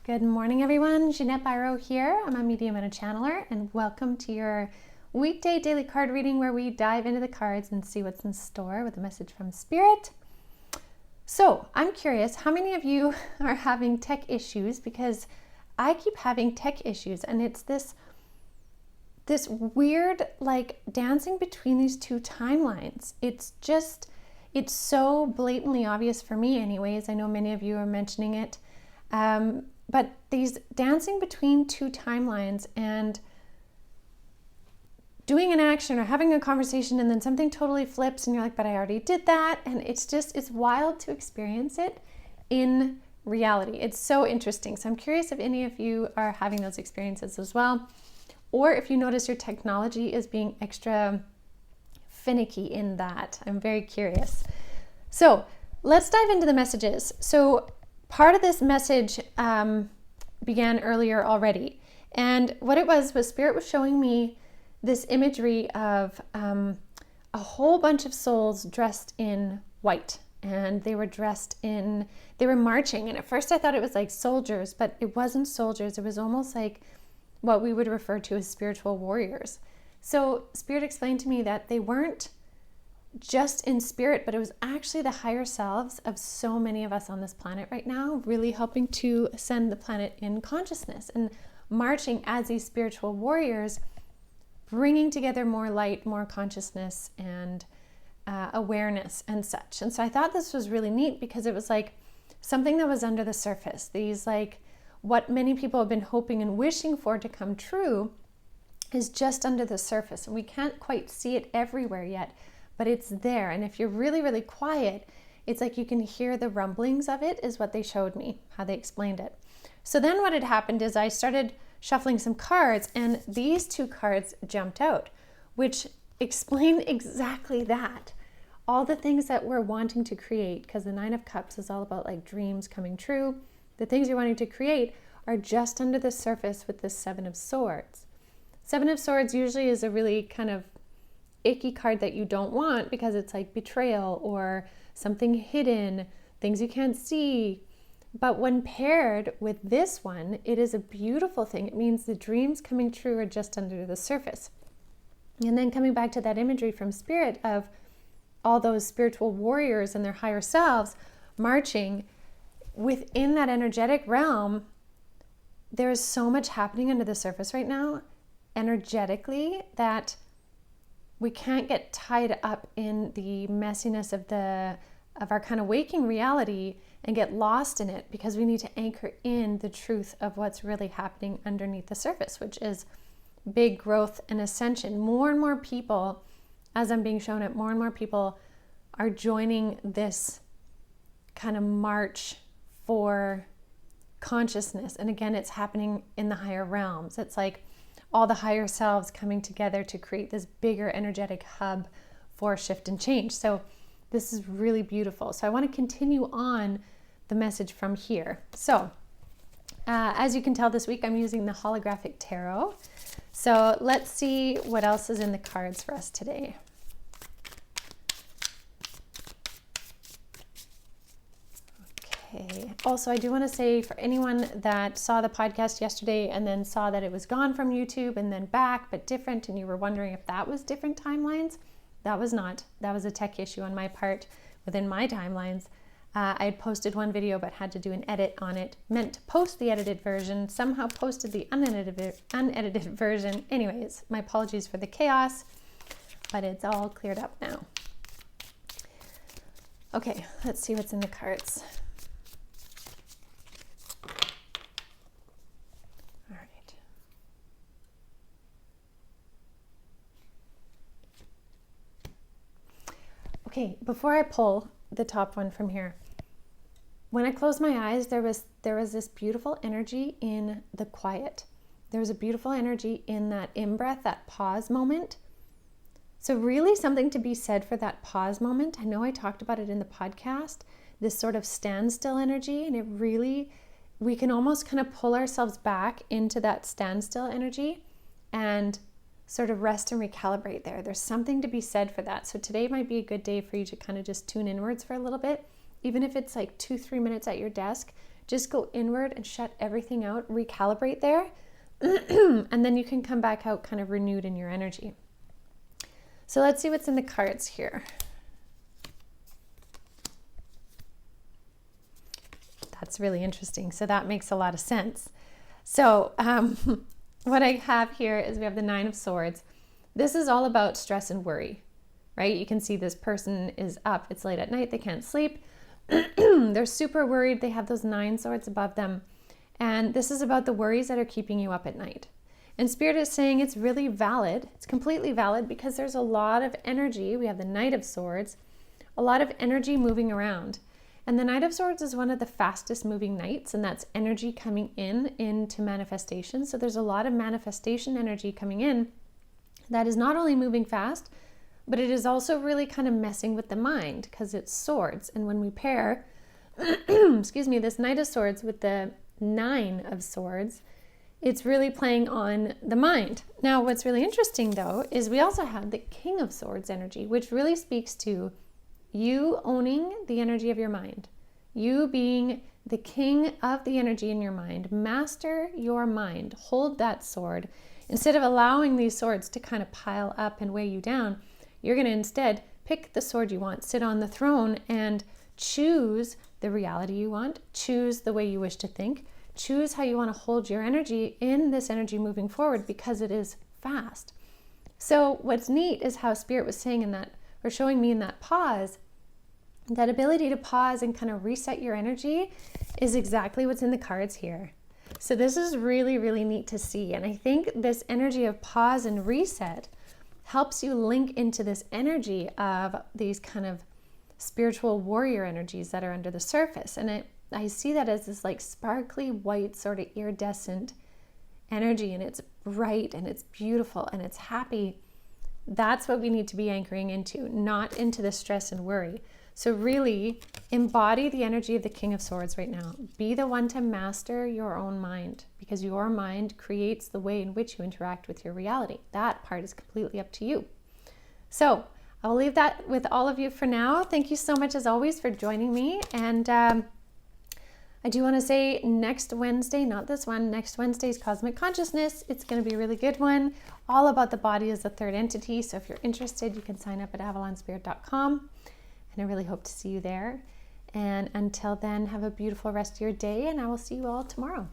Good morning, everyone. Jeanette Biro here. I'm a medium and a channeler, and welcome to your weekday daily card reading where we dive into the cards and see what's in store with a message from Spirit. So, I'm curious, how many of you are having tech issues? Because I keep having tech issues, and it's this weird, like, dancing between these two timelines. It's so blatantly obvious for me anyways. I know many of you are mentioning it. But these dancing between two timelines and doing an action or having a conversation and then something totally flips and you're like, but I already did that. And it's wild to experience it in reality. It's so interesting. So I'm curious if any of you are having those experiences as well, or if you notice your technology is being extra finicky in that. I'm very curious. So let's dive into the messages. So part of this message began earlier already. And what it was Spirit was showing me this imagery of a whole bunch of souls dressed in white. And they were marching. And at first I thought it was like soldiers, but it wasn't soldiers. It was almost like what we would refer to as spiritual warriors. So Spirit explained to me that they weren't just in spirit, but it was actually the higher selves of so many of us on this planet right now, really helping to ascend the planet in consciousness and marching as these spiritual warriors, bringing together more light, more consciousness, and awareness and such. And so I thought this was really neat because it was like something that was under the surface. These, like, what many people have been hoping and wishing for to come true is just under the surface, and we can't quite see it everywhere yet. But it's there. And if you're really, really quiet, it's like you can hear the rumblings of it, is what they showed me, how they explained it. So then what had happened is I started shuffling some cards, and these two cards jumped out, which explain exactly that. All the things that we're wanting to create, because the Nine of Cups is all about like dreams coming true. The things you're wanting to create are just under the surface with the Seven of Swords. Seven of Swords usually is a really kind of icky card that you don't want because it's like betrayal or something hidden, things you can't see. But when paired with this one, it is a beautiful thing. It means the dreams coming true are just under the surface. And then coming back to that imagery from Spirit of all those spiritual warriors and their higher selves marching within that energetic realm, there is so much happening under the surface right now energetically that we can't get tied up in the messiness of our kind of waking reality and get lost in it, because we need to anchor in the truth of what's really happening underneath the surface, which is big growth and ascension. More and more people, as I'm being shown it, more and more people are joining this kind of march for consciousness. And again, it's happening in the higher realms. It's like all the higher selves coming together to create this bigger energetic hub for shift and change. So this is really beautiful. So I want to continue on the message from here. So as you can tell, this week I'm using the holographic tarot. So let's see what else is in the cards for us today. Okay. Also, I do want to say, for anyone that saw the podcast yesterday and then saw that it was gone from YouTube and then back, but different, and you were wondering if that was different timelines, that was not. That was a tech issue on my part within my timelines. I had posted one video but had to do an edit on it. Meant to post the edited version, somehow posted the unedited version. Anyways, my apologies for the chaos, but it's all cleared up now. Okay, let's see what's in the cards. Okay, before I pull the top one from here, when I closed my eyes, there was this beautiful energy in the quiet. There was a beautiful energy in that in-breath, that pause moment. So really something to be said for that pause moment. I know I talked about it in the podcast, this sort of standstill energy, and it really, we can almost kind of pull ourselves back into that standstill energy and sort of rest and recalibrate there. There's something to be said for that. So today might be a good day for you to kind of just tune inwards for a little bit, even if it's like 2-3 minutes at your desk, just go inward and shut everything out, recalibrate there, and then you can come back out kind of renewed in your energy. So let's see what's in the cards here. That's really interesting. So that makes a lot of sense. So what I have here is we have the Nine of Swords. This is all about stress and worry, right? You can see this person is up. It's late at night. They can't sleep. They're super worried. They have those 9 swords above them. And this is about the worries that are keeping you up at night. And Spirit is saying it's really valid. It's completely valid because there's a lot of energy. We have the Knight of Swords, a lot of energy moving around. And the Knight of Swords is one of the fastest moving knights, and that's energy coming into manifestation. So there's a lot of manifestation energy coming in that is not only moving fast, but it is also really kind of messing with the mind because it's swords. And when we pair, excuse me, this Knight of Swords with the 9 of Swords, it's really playing on the mind. Now, what's really interesting though, is we also have the King of Swords energy, which really speaks to you owning the energy of your mind, you being the king of the energy in your mind. Master your mind, hold that sword. Instead of allowing these swords to kind of pile up and weigh you down, you're going to instead pick the sword you want, sit on the throne and choose the reality you want, choose the way you wish to think, choose how you want to hold your energy in this energy moving forward because it is fast. So what's neat is how Spirit was saying in that, or showing me in that pause, that ability to pause and kind of reset your energy is exactly what's in the cards here. So this is really, really neat to see. And I think this energy of pause and reset helps you link into this energy of these kind of spiritual warrior energies that are under the surface. And I see that as this like sparkly white sort of iridescent energy, and it's bright and it's beautiful and it's happy. That's what we need to be anchoring into, not into the stress and worry. So really embody the energy of the King of Swords right now. Be the one to master your own mind, because your mind creates the way in which you interact with your reality. That part is completely up to you. So I'll leave that with all of you for now. Thank you so much as always for joining me. And I do want to say next Wednesday, not this one, next Wednesday's Cosmic Consciousness. It's going to be a really good one, all about the body as a third entity. So if you're interested, you can sign up at avalonspirit.com. And I really hope to see you there. And until then, have a beautiful rest of your day, and I will see you all tomorrow.